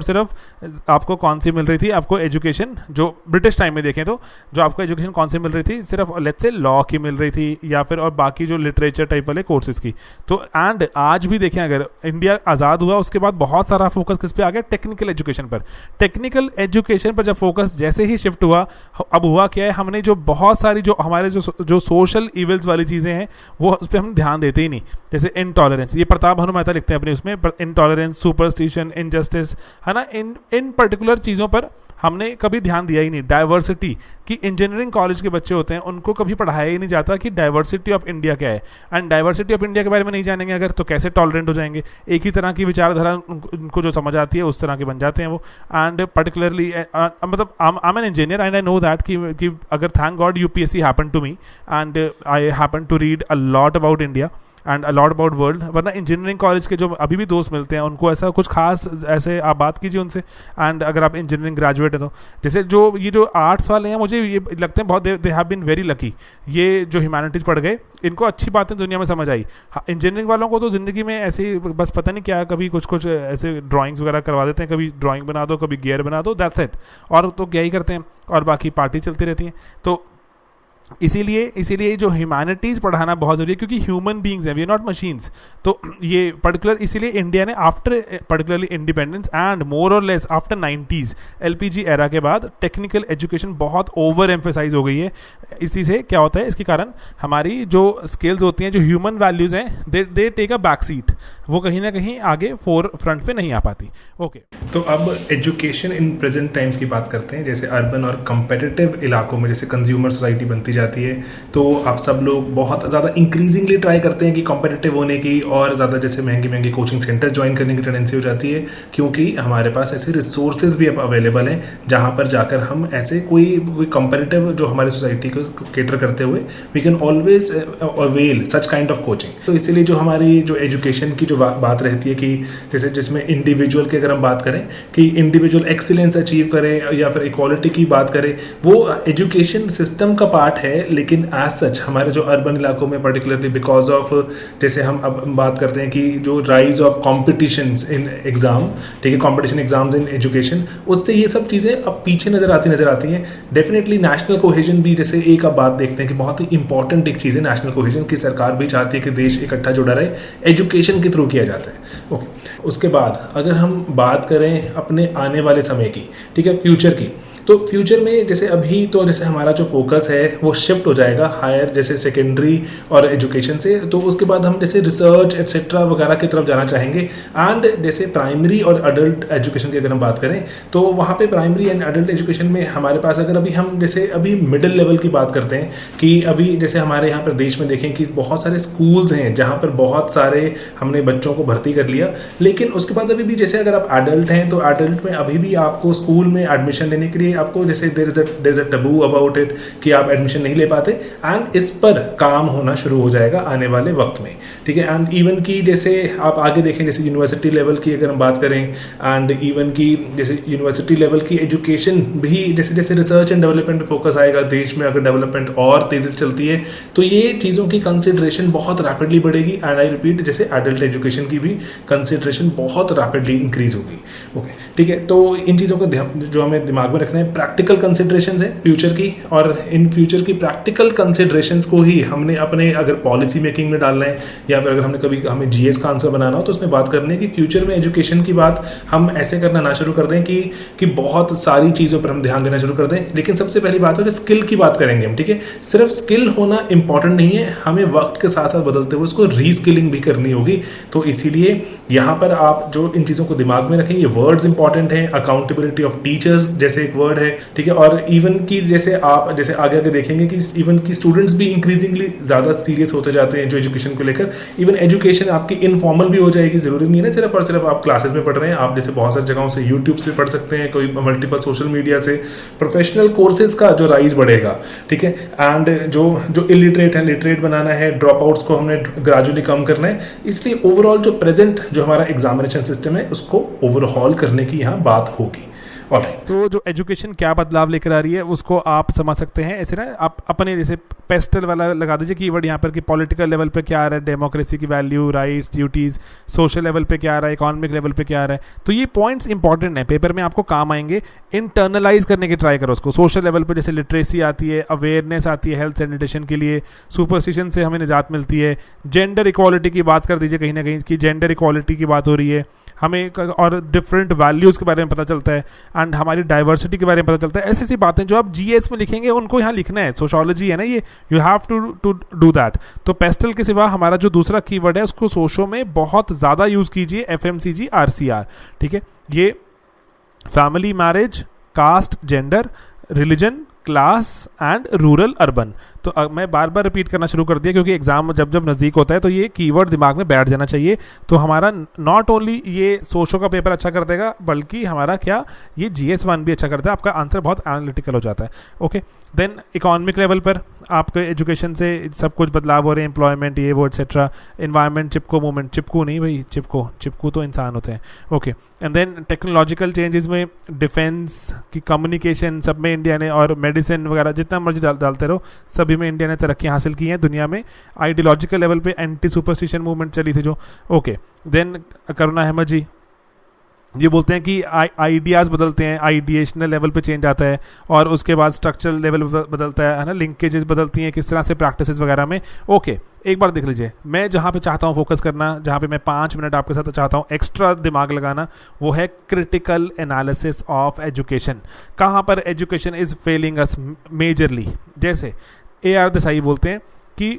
आपको कौन सी मिल रही थी? आपको एजुकेशन जो ब्रिटिश टाइम में देखें तो जो आपको एजुकेशन कौन सी मिल रही थी? सिर्फ लेट्स से लॉ की मिल रही थी, या फिर और बाकी जो लिटरेचर टाइप वाले कोर्सेज की। तो एंड आज भी देखें, अगर इंडिया आज़ाद हुआ उसके बाद बहुत सारा फोकस किस पे आ गया? टेक्निकल एजुकेशन पर। टेक्निकल एजुकेशन पर जब फोकस जैसे ही शिफ्ट हुआ, अब हुआ क्या है, हमने जो बहुत सारी जो हमारे जो सोशल इविल्स वाली चीज़ें हैं वो उस पर हम ध्यान देते ही नहीं। जैसे इंटॉलरेंस, ये प्रताप भानु मेहता लिखते हैं अपने उसमें, इंटॉलरेंस, सुपरस्टिशन, इनजस्टिस, है ना, इन पर्टिकुलर चीज़ों पर हमने कभी ध्यान दिया ही नहीं। डाइवर्सिटी कि इंजीनियरिंग कॉलेज के बच्चे होते हैं उनको कभी पढ़ाया ही नहीं जाता कि डाइवर्सिटी ऑफ इंडिया क्या है, एंड डाइवर्सिटी ऑफ इंडिया के बारे में नहीं जानेंगे अगर, तो कैसे टॉलरेंट हो जाएंगे? एक ही तरह की विचारधारा उनको जो समझ आती है उस तरह के बन जाते हैं वो। एंड पर्टिकुलरली मतलब I am an engineer and I know that कि अगर thank God UPSC happen to me and I happen to read a lot about India and a lot about world, वरना इंजीनियरिंग कॉलेज के जो अभी भी दोस्त मिलते हैं उनको ऐसा कुछ खास ऐसे आप बात कीजिए उनसे। एंड अगर आप इंजीनियरिंग ग्रेजुएट है तो जैसे जो आर्ट्स वाले हैं, मुझे ये लगते हैं बहुत they have been very lucky, ये जो ह्यूमैनिटीज़ पढ़ गए इनको अच्छी बातें दुनिया में समझ आई। इंजीनियरिंग वालों को तो ज़िंदगी में ऐसे ही बस पता नहीं क्या, कभी कुछ ऐसे ड्राइंग्स वगैरह करवा देते हैं, कभी ड्राइंग बना दो, कभी गियर बना दो, दैट्स इट, और तो क्या ही करते हैं, और बाकी पार्टी चलती रहती है। तो इसीलिए जो ह्यूमैनिटीज़ पढ़ाना बहुत ज़रूरी है, क्योंकि ह्यूमन बींग्स हैं, वी आर नॉट मशीन्स। तो ये पर्टिकुलर इसीलिए इंडिया ने after particularly independence and more और less after 90s LPG era के बाद टेक्निकल एजुकेशन बहुत ओवर एम्फेसाइज हो गई है। इसी से क्या होता है, इसके कारण हमारी जो स्किल्स होती हैं, जो ह्यूमन वैल्यूज़ हैं, they take a back seat, वो कहीं ना कहीं आगे फोर फ्रंट पे नहीं आ पाती। ओके, तो अब एजुकेशन इन प्रेजेंट टाइम्स की बात करते हैं। जैसे अर्बन और कंपेटिटिव इलाकों में जैसे कंज्यूमर सोसाइटी बनती जाती है, तो आप सब लोग बहुत ज़्यादा इंक्रीजिंगली ट्राई करते हैं कि कॉम्पिटिटिव होने की, और ज़्यादा जैसे महंगे महंगे कोचिंग सेंटर्स ज्वाइन करने की टेंडेंसी हो जाती है, क्योंकि हमारे पास ऐसे रिसोर्सेज भी अब अवेलेबल हैं जहाँ पर जाकर हम ऐसे कोई कंपेटिटिव जो हमारी सोसाइटी को केटर करते हुए we can always avail such kind of coaching. तो इसीलिए जो हमारी जो एजुकेशन की जो बात रहती है कि जैसे जिसमें इंडिविजुअल की अगर हम बात करें कि इंडिविजुअल एक्सीलेंस अचीव करें या फिर इक्वालिटी की बात करें, वो एजुकेशन सिस्टम का पार्ट है। लेकिन एज सच हमारे जो अर्बन इलाकों में पर्टिकुलरली बिकॉज ऑफ, जैसे हम अब बात करते हैं कि जो rise of competitions in exam, ठीक है, कॉम्पिटिशन एग्जाम्स इन एजुकेशन, उससे ये सब चीज़ें अब पीछे नजर आती हैं। डेफिनेटली नेशनल कोहेजन भी, जैसे एक अब बात देखते हैं कि बहुत ही इंपॉर्टेंट एक चीज़ है नेशनल कोहेजन की, सरकार भी चाहती है कि देश इकट्ठा जुड़ा रहे, एजुकेशन के थ्रू किया जाता है। ओके, उसके बाद अगर हम बात करें अपने आने वाले समय की, ठीक है, फ्यूचर की, तो फ्यूचर में जैसे अभी तो जैसे हमारा जो फोकस है वो शिफ्ट हो जाएगा हायर जैसे सेकेंडरी और एजुकेशन से, तो उसके बाद हम जैसे रिसर्च एट्सेट्रा वगैरह की तरफ जाना चाहेंगे। एंड जैसे प्राइमरी और अडल्ट एजुकेशन की अगर हम बात करें तो वहाँ पे प्राइमरी एंड अडल्ट एजुकेशन में हमारे पास अगर अभी हम जैसे अभी मिडिल लेवल की बात करते हैं कि अभी जैसे हमारे यहाँ पर देश में देखें कि बहुत सारे स्कूल्स हैं जहाँ पर बहुत सारे हमने बच्चों को भर्ती कर लिया, लेकिन उसके बाद अभी भी जैसे अगर आप एडल्ट हैं तो एडल्ट में अभी भी आपको स्कूल में एडमिशन लेने के लिए आपको जैसे there is a taboo about it कि आप एडमिशन नहीं ले पाते, एंड इस पर काम होना शुरू हो जाएगा आने वाले वक्त में, ठीक है। एंड इवन की जैसे आप आगे देखें जैसे यूनिवर्सिटी लेवल की अगर हम बात करें, एंड इवन की जैसे यूनिवर्सिटी लेवल की एजुकेशन भी जैसे जैसे रिसर्च एंड डेवलपमेंट पे फोकस आएगा देश में, अगर डेवलपमेंट और तेजी से चलती है तो ये चीज़ों की कंसिडरेशन बहुत रैपिडली बढ़ेगी। एंड आई रिपीट जैसे एडल्ट एजुकेशन की भी कंसिडरेशन बहुत रैपिडली इंक्रीज होगी। ओके, ठीक है, तो इन चीज़ों को जो हमें दिमाग में रखना है, प्रैक्टिकल कंसिडरेशंस है फ्यूचर की, और इन फ्यूचर की प्रैक्टिकल कंसिडरेशंस को ही हमने अपने अगर पॉलिसी मेकिंग में डालना है, या फिर अगर हमने कभी हमें जीएस का आंसर बनाना हो तो उसमें बात करनी है कि फ्यूचर में एजुकेशन की बात हम ऐसे करना ना शुरू कर दें कि बहुत सारी चीज़ों पर हम ध्यान देना शुरू कर दें, लेकिन सबसे पहली बात हो जो स्किल की बात करेंगे हम, ठीक है। सिर्फ स्किल होना इंपॉर्टेंट नहीं है, हमें वक्त के साथ साथ बदलते हुए उसको रीस्किलिंग भी करनी होगी। तो इसीलिए यहाँ पर आप जो इन चीज़ों को दिमाग में रखें, ये वर्ड्स इंपॉर्टेंट हैं, अकाउंटेबिलिटी ऑफ टीचर्स जैसे एक वर्ड है, ठीक है। और इवन की जैसे आप जैसे आगे आगे देखेंगे कि इवन की स्टूडेंट्स भी इंक्रीजिंगली ज़्यादा सीरियस होते जाते हैं जो एजुकेशन को लेकर। इवन एजुकेशन आपकी इनफॉर्मल भी हो जाएगी, ज़रूरी नहीं है ना सिर्फ और सिर्फ आप क्लासेस में पढ़ रहे हैं, आप जैसे बहुत सारी जगहों से यूट्यूब से पढ़ सकते हैं, कोई मल्टीपल सोशल मीडिया से, प्रोफेशनल कोर्सेज का जो राइज बढ़ेगा, ठीक है। एंड जो इलिटरेट है लिटरेट बनाना है, ड्रॉप आउट्स को हमने ग्रेजुअली कम करना है, इसलिए ओवरऑल जो प्रेजेंट जो हमारा एग्जामिनेशन सिस्टम है उसको ओवरहॉल करने की यहाँ बात होगी। तो जो एजुकेशन क्या बदलाव लेकर आ रही है उसको आप समझ सकते हैं ऐसे ना, आप अपने जैसे पेस्टल वाला लगा दीजिए कीवर्ड यहाँ पर कि पॉलिटिकल लेवल पे क्या आ रहा है, डेमोक्रेसी की value, rights, duties, social level पे क्या आ रहा है, इकोनॉमिक लेवल पे क्या आ रहा है। तो ये पॉइंट्स इंपॉर्टेंट हैं, पेपर में आपको काम आएंगे, इंटरनलाइज करने की ट्राई करो उसको। सोशल लेवल पे जैसे लिटरेसी आती है, अवेयरनेस आती है हेल्थ सैनिटेशन के लिए, सुपरस्टिशन से हमें निजात मिलती है, जेंडर इक्वालिटी की बात कर दीजिए कहीं ना कहीं कि जेंडर इक्वालिटी की बात हो रही है हमें, और डिफरेंट वैल्यूज़ के बारे में पता चलता है, एंड हमारी डाइवर्सिटी के बारे में पता चलता है। ऐसी ऐसी बातें जो आप जीएस में लिखेंगे उनको यहाँ लिखना है, सोशोलॉजी है ना ये, you have to do that. तो पेस्टल के सिवा हमारा जो दूसरा कीवर्ड है उसको सोशो में बहुत ज़्यादा यूज़ कीजिए, एफएमसीजी, आरसीआर, ठीक है। ये family, marriage, caste, gender, religion, class and rural urban. तो मैं बार बार रिपीट करना शुरू कर दिया क्योंकि एग्जाम जब जब नज़दीक होता है तो ये कीवर्ड दिमाग में बैठ जाना चाहिए। तो हमारा नॉट ओनली ये सोशो का पेपर अच्छा कर देगा बल्कि हमारा क्या ये GS1 भी अच्छा करता है, आपका आंसर बहुत एनालिटिकल हो जाता है। ओके, देन इकोनॉमिक लेवल पर आपके एजुकेशन से सब कुछ बदलाव हो रहे हैं, एम्प्लॉयमेंट, ये वो एट्सेट्रा, इन्वायरमेंट, चिपको मूवमेंट, चिपकू नहीं भाई, चिपकू तो इंसान होते हैं। Okay, and then technological changes में डिफेंस की, कम्युनिकेशन, सब में इंडिया ने, और मेडिसिन वगैरह जितना मर्जी डालते रहो, सभी में इंडिया ने तरक्की हासिल की है दुनिया में। आइडियोलॉजिकल लेवल पे एंटी सुपरस्टिशन मूवमेंट चली थी जो। ओके, देन करुणा अहमद जी ये बोलते हैं कि आइडियाज़ बदलते हैं, आइडिएशनल लेवल पे चेंज आता है, और उसके बाद स्ट्रक्चरल लेवल बदलता है ना, लिंकेजेस बदलती हैं किस तरह से प्रैक्टिसेस वगैरह में। ओके, एक बार देख लीजिए, मैं जहाँ पे चाहता हूँ फोकस करना, जहाँ पे मैं 5 मिनट आपके साथ चाहता हूँ एक्स्ट्रा दिमाग लगाना, वो है क्रिटिकल एनालिसिस ऑफ एजुकेशन। कहाँ पर education is failing us majorly. जैसे AR देसाई बोलते हैं कि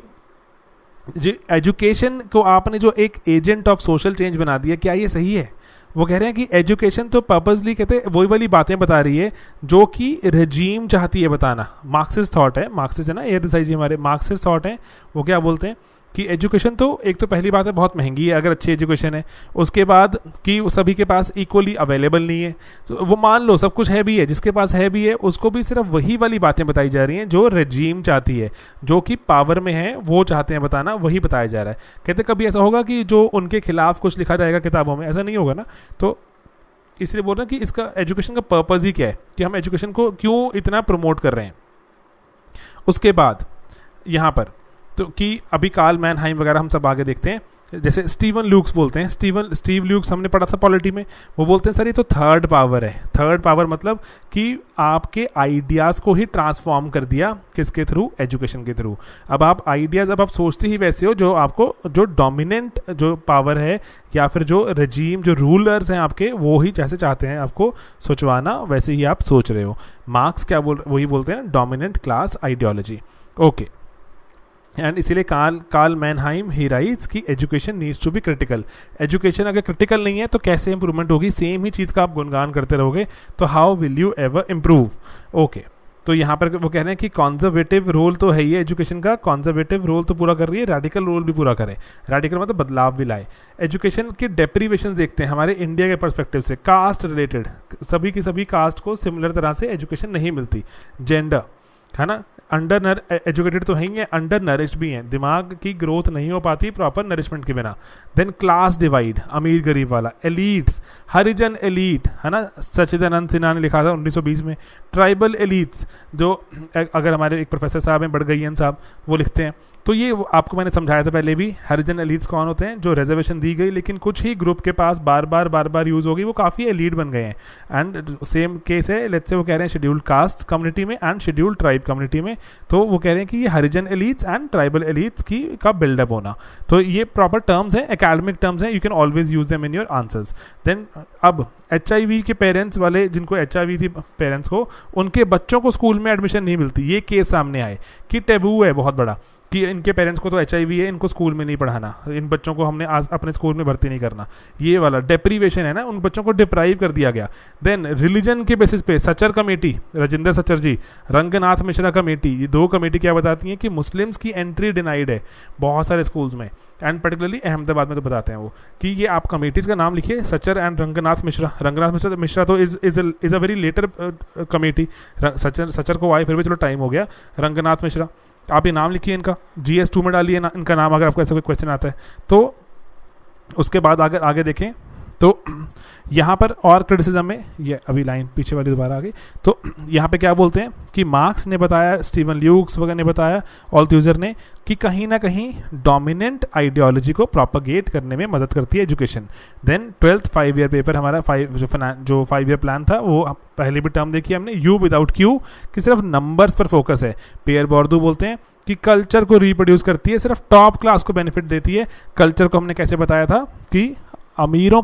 जो एजुकेशन को आपने जो एक एजेंट ऑफ सोशल चेंज बना दिया, क्या ये सही है? वो कह रहे हैं कि एजुकेशन तो पर्पसली कहते हैं वही वाली बातें बता रही है जो कि रजीम चाहती है बताना। मार्क्सिस्ट थॉट है, मार्क्सिस्ट है ना AR देसाई जी हमारे, मार्क्सिस्ट थॉट है। वो क्या बोलते हैं कि एजुकेशन तो एक तो पहली बात है बहुत महंगी है अगर अच्छी एजुकेशन है, उसके बाद कि सभी के पास इक्वली अवेलेबल नहीं है। तो वो मान लो सब कुछ है भी है, जिसके पास है भी है उसको भी सिर्फ वही वाली बातें बताई जा रही हैं जो रजीम चाहती है, जो कि पावर में है वो चाहते हैं बताना, वही बताया जा रहा है। कहते कभी ऐसा होगा कि जो उनके खिलाफ कुछ लिखा जाएगा किताबों में, ऐसा नहीं होगा ना। तो इसलिए बोल रहे हैं कि इसका एजुकेशन का पर्पज़ ही क्या है, कि हम एजुकेशन को क्यों इतना प्रमोट कर रहे हैं। उसके बाद यहाँ पर तो कि अभी कार्ल मैनहाइम वगैरह हम सब आगे देखते हैं, जैसे स्टीवन ल्यूक्स बोलते हैं, स्टीव ल्यूक्स हमने पढ़ा था पॉलिटी में, वो बोलते हैं सर ये तो थर्ड पावर है। थर्ड पावर मतलब कि आपके आइडियाज़ को ही ट्रांसफॉर्म कर दिया, किसके थ्रू? एजुकेशन के थ्रू। अब आप आइडियाज़, अब आप सोचते ही वैसे हो, जो आपको जो डोमिनेंट जो पावर है या फिर जो रजीम, जो रूलर्स हैं आपके, वो ही जैसे चाहते हैं आपको सोचवाना, वैसे ही आप सोच रहे हो। मार्क्स क्या वही बोलते हैं, dominant class ideology. Okay, and इसीलिए कार्ल मैनहाइम ही राइट्स कि education needs to be critical. Education अगर क्रिटिकल नहीं है तो कैसे इंप्रूवमेंट होगी? सेम ही चीज़ का आप गुणगान करते रहोगे तो how will you ever improve? Okay, तो यहाँ पर वो कह रहे हैं कि कॉन्जर्वेटिव रोल तो है ही एजुकेशन का, कॉन्जर्वेटिव रोल तो पूरा कर रही है, रेडिकल रोल भी पूरा करे। रेडिकल मतलब बदलाव भी लाए। एजुकेशन की डेप्रीवेशन देखते हैं हमारे इंडिया के पर्सपेक्टिव से, कास्ट रिलेटेड, सभी की सभी कास्ट को सिमिलर तरह से एजुकेशन नहीं मिलती। जेंडर, है ना, अंडर एजुकेटेड तो है ही है, अंडर नरिश्ड भी हैं, दिमाग की ग्रोथ नहीं हो पाती प्रॉपर नरिशमेंट के बिना। देन क्लास डिवाइड, अमीर गरीब वाला। एलीट्स, हरिजन एलीट, है ना, सच्चिदानंद सिन्हा ने लिखा था 1920 में। ट्राइबल एलीट्स, जो अगर हमारे एक प्रोफेसर साहब हैं बड़गैयन साहब, वो लिखते हैं, तो ये आपको मैंने समझाया था पहले भी। हरिजन एलीट्स कौन होते हैं? जो रिजर्वेशन दी गई लेकिन कुछ ही ग्रुप के पास बार बार यूज़ होगी, वो काफ़ी एलीट बन गए हैं। एंड सेम केस है, लेट्स से वो कह रहे हैं शेड्यूल्ड कास्ट कम्युनिटी में एंड शेड्यूल्ड ट्राइब कम्युनिटी में, तो वो कह रहे हैं कि ये Harijan elites and tribal elites की का बिल्डअप होना। तो ये प्रॉपर टर्म्स हैं, एकेडमिक टर्म्स हैं, you can always use them in your answers. Then अब HIV के पेरेंट्स वाले, जिनको HIV थी पेरेंट्स को, उनके बच्चों को स्कूल में एडमिशन नहीं मिलती। ये केस सामने आए कि टेबू है बहुत बड़ा कि इनके पेरेंट्स को तो HIV है, इनको स्कूल में नहीं पढ़ाना, इन बच्चों को हमने आज अपने स्कूल में भर्ती नहीं करना। ये वाला डेप्रीवेशन है ना, उन बच्चों को डिप्राइव कर दिया गया। देन रिलीजन के बेसिस पे सचर कमेटी, राजेंद्र सचर जी, रंगनाथ मिश्रा कमेटी, ये दो कमेटी क्या बताती हैं कि मुस्लिम्स की एंट्री डिनाइड है बहुत सारे स्कूल्स में, एंड पर्टिकुलरली अहमदाबाद में तो बताते हैं वो कि ये आप कमेटीज़ का नाम लिखिए, सचर एंड रंगनाथ मिश्रा। रंगनाथ मिश्रा तो is a very later committee, Sachar को आए फिर भी चलो टाइम हो गया। रंगनाथ मिश्रा, आप ये नाम लिखिए इनका, GS2 में डालिए ना इनका नाम, अगर आपको ऐसा कोई क्वेश्चन आता है तो। उसके बाद आगे देखें तो यहाँ पर और क्रिटिसिज्म में, ये अभी लाइन पीछे वाली दोबारा आ गई, तो यहाँ पे क्या बोलते हैं कि मार्क्स ने बताया, स्टीवन ल्यूक्स वगैरह ने बताया, ऑल्थ्यूजर ने, कि कहीं ना कहीं डोमिनेंट आइडियोलॉजी को प्रोपगेट करने में मदद करती है education. Then 12th 5 year paper हमारा जो 5 ईयर प्लान था, वो पहले भी टर्म देखी हमने, यू विदाउट क्यू, कि सिर्फ नंबर्स पर फोकस है। पियर बोर्डू बोलते हैं कि कल्चर को रिप्रोड्यूस करती है, सिर्फ टॉप क्लास को बेनिफिट देती है। कल्चर को हमने कैसे बताया था कि अमीरों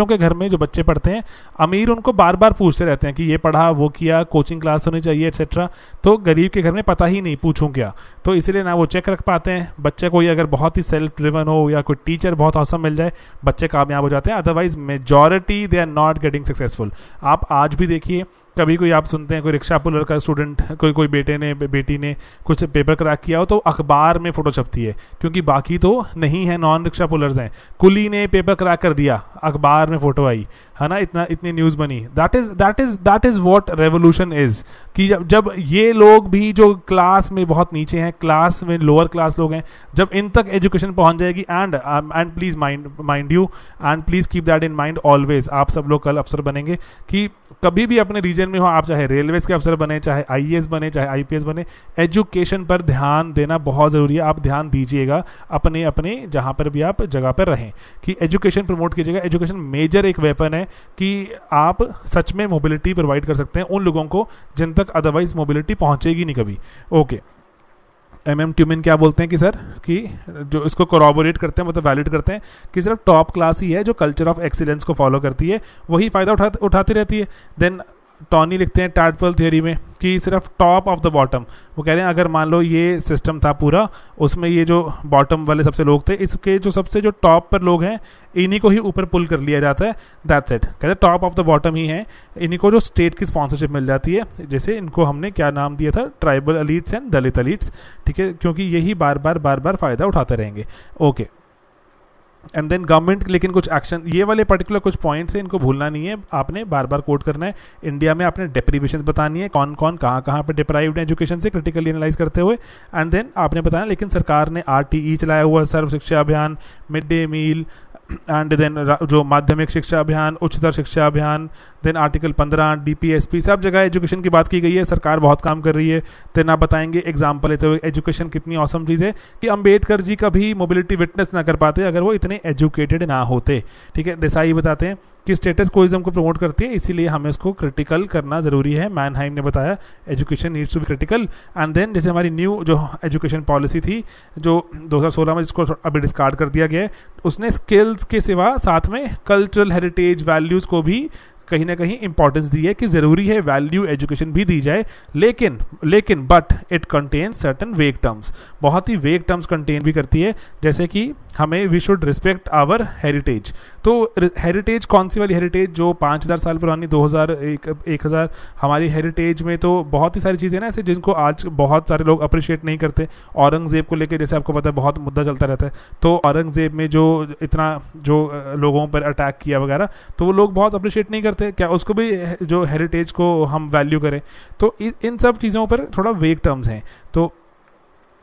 के घर में जो बच्चे पढ़ते हैं, अमीर उनको बार बार पूछते रहते हैं कि ये पढ़ा, वो किया, कोचिंग क्लास होनी चाहिए एक्सेट्रा, तो गरीब के घर में पता ही नहीं पूछूं क्या, तो इसलिए ना वो चेक रख पाते हैं। बच्चे कोई अगर बहुत ही सेल्फ ड्रिवन हो या कोई टीचर बहुत औसम मिल जाए, बच्चे कामयाब हो जाते हैं, otherwise majority they are not getting successful. आप आज भी देखिए, कभी कोई आप सुनते हैं कोई रिक्शा पुलर का स्टूडेंट, कोई बेटी ने कुछ पेपर क्रैक किया हो तो अखबार में फोटो छपती है, क्योंकि बाकी तो नहीं है, नॉन रिक्शा पुलर्स हैं। कुली ने पेपर क्रैक कर दिया, अखबार में फोटो आई, है ना, इतनी न्यूज़ बनी। That is what revolution is, कि जब ये लोग भी जो क्लास में बहुत नीचे हैं, क्लास में लोअर क्लास लोग हैं, जब इन तक एजुकेशन पहुंच जाएगी, and please mind you and please keep that in mind always, आप सब लोग कल अफसर बनेंगे, कि कभी भी अपने रीजन में हो, आप चाहे रेलवेज के अफसर बने, चाहे IAS बने, चाहे IPS बने, एजुकेशन पर ध्यान देना बहुत ज़रूरी है। आप ध्यान दीजिएगा अपने जहाँ पर भी आप जगह पर रहें, कि एजुकेशन प्रमोट कीजिएगा। एजुकेशन मेजर एक वेपन है कि आप सच में मोबिलिटी प्रोवाइड कर सकते हैं उन लोगों को जिन तक अदरवाइज मोबिलिटी पहुँचेगी नहीं कभी। ओके, MM ट्यूमिन क्या बोलते हैं कि सर, कि जो इसको कोरोबोरेट करते हैं, मतलब वैलिड करते हैं कि सिर्फ टॉप क्लास ही है जो कल्चर ऑफ एक्सीलेंस को फॉलो करती है, वही फ़ायदा उठाती रहती है। देन टॉनी लिखते हैं टैडपोल थ्योरी में कि सिर्फ टॉप ऑफ द बॉटम, वो कह रहे हैं अगर मान लो ये सिस्टम था पूरा, उसमें ये जो बॉटम वाले सबसे लोग थे, इसके जो सबसे जो टॉप पर लोग हैं, इन्हीं को ही ऊपर पुल कर लिया जाता है। दैट्स इट, कहते हैं टॉप ऑफ द बॉटम ही है, इन्हीं को जो स्टेट की स्पॉन्सरशिप मिल जाती है, जैसे इनको हमने क्या नाम दिया था, tribal elites and Dalit elites, ठीक है, क्योंकि यही बार बार फ़ायदा उठाते रहेंगे। ओके, एंड देन गवर्नमेंट, लेकिन कुछ एक्शन, ये वाले पर्टिकुलर कुछ पॉइंट्स हैं, इनको भूलना नहीं है, आपने बार बार कोट करना है। इंडिया में आपने डेप्रीवेशन बतानी है, कौन कहाँ पे डिप्राइव्ड है एजुकेशन से, क्रिटिकली एनालाइज करते हुए, एंड देन आपने बताना, लेकिन सरकार ने RTE चलाया हुआ, Sarva Shiksha Abhiyan, mid day meal, and then जो माध्यमिक शिक्षा अभियान, उच्चतर शिक्षा अभियान, देन आर्टिकल 15, DPSP, सब जगह एजुकेशन की बात की गई है। सरकार बहुत काम कर रही है। देन आप बताएंगे एग्जाम्पल लेते हुए एजुकेशन कितनी औसम चीज़ है कि अंबेडकर जी कभी मोबिलिटी विटनेस ना कर पाते अगर वो इतने एजुकेटेड ना होते। ठीक है, देसाई बताते हैं कि स्टेटस कोइज्म को प्रमोट करती है, इसीलिए हमें उसको क्रिटिकल करना ज़रूरी है। मैनहाइम ने बताया education needs to be critical. And then जैसे हमारी न्यू जो एजुकेशन पॉलिसी थी जो 2016 में, जिसको अभी डिस्कार्ड कर दिया गया है, उसने स्किल्स के सिवा साथ में कल्चरल हेरिटेज वैल्यूज़ को भी कहीं ना कहीं इंपॉर्टेंस दी है कि ज़रूरी है वैल्यू एजुकेशन भी दी जाए, लेकिन बट इट कंटेन्स सर्टन वेग टर्म्स, बहुत ही वेग टर्म्स कंटेन भी करती है, जैसे कि हमें we should respect our heritage. तो हेरिटेज कौन सी वाली हेरिटेज? जो 5000 साल पुरानी, 1000 हमारी हेरिटेज में तो बहुत ही सारी चीज़ें ना ऐसे जिनको आज बहुत सारे लोग अप्रिशिएट नहीं करते। औरंगज़ेब को लेकर जैसे आपको पता है बहुत मुद्दा चलता रहता है, तो औरंगज़ेब में जो इतना जो लोगों पर अटैक किया वगैरह, तो वो लोग बहुत अप्रिशिएट नहीं करते। क्या उसको भी जो हेरिटेज को हम वैल्यू करें? तो इन सब चीज़ों पर थोड़ा वेग टर्म्स हैं। तो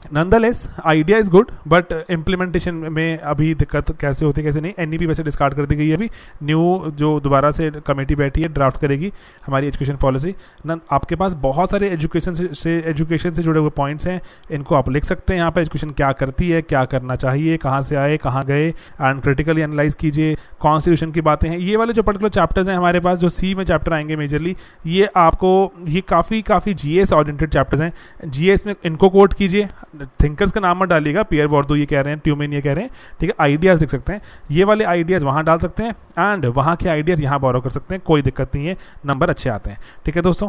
nonetheless idea is good, but implementation में अभी दिक्कत कैसे होती है कैसे नहीं। NEP वैसे डिस्कार्ड कर दी गई है, अभी न्यू जो दोबारा से कमेटी बैठी है ड्राफ्ट करेगी हमारी एजुकेशन पॉलिसी। आपके पास बहुत सारे एजुकेशन से जुड़े हुए पॉइंट्स हैं, इनको आप लिख सकते हैं यहाँ पर। एजुकेशन क्या करती है, क्या करना चाहिए, कहाँ से आए, कहाँ गए, एंड क्रिटिकली एनालाइज कीजिए। कॉन्स्टिट्यूशन की बातें हैं, ये वाले जो पर्टिकुलर चैप्टर्स हैं हमारे पास, जो C में चैप्टर आएंगे मेजरली, ये काफ़ी GS ओरिएंटेड चैप्टर्स हैं। GS में इनको कोट कीजिए, थिंकर्स का नाम मत डालिएगा, पियर बोर्डो ये कह रहे हैं, ट्यूमेन ये कह रहे हैं, ठीक है। आइडियाज़ लिख सकते हैं, ये वाले आइडियाज़ वहाँ डाल सकते हैं, एंड वहाँ के आइडियाज़ यहाँ बोरो कर सकते हैं, कोई दिक्कत नहीं है, नंबर अच्छे आते हैं। ठीक है दोस्तों।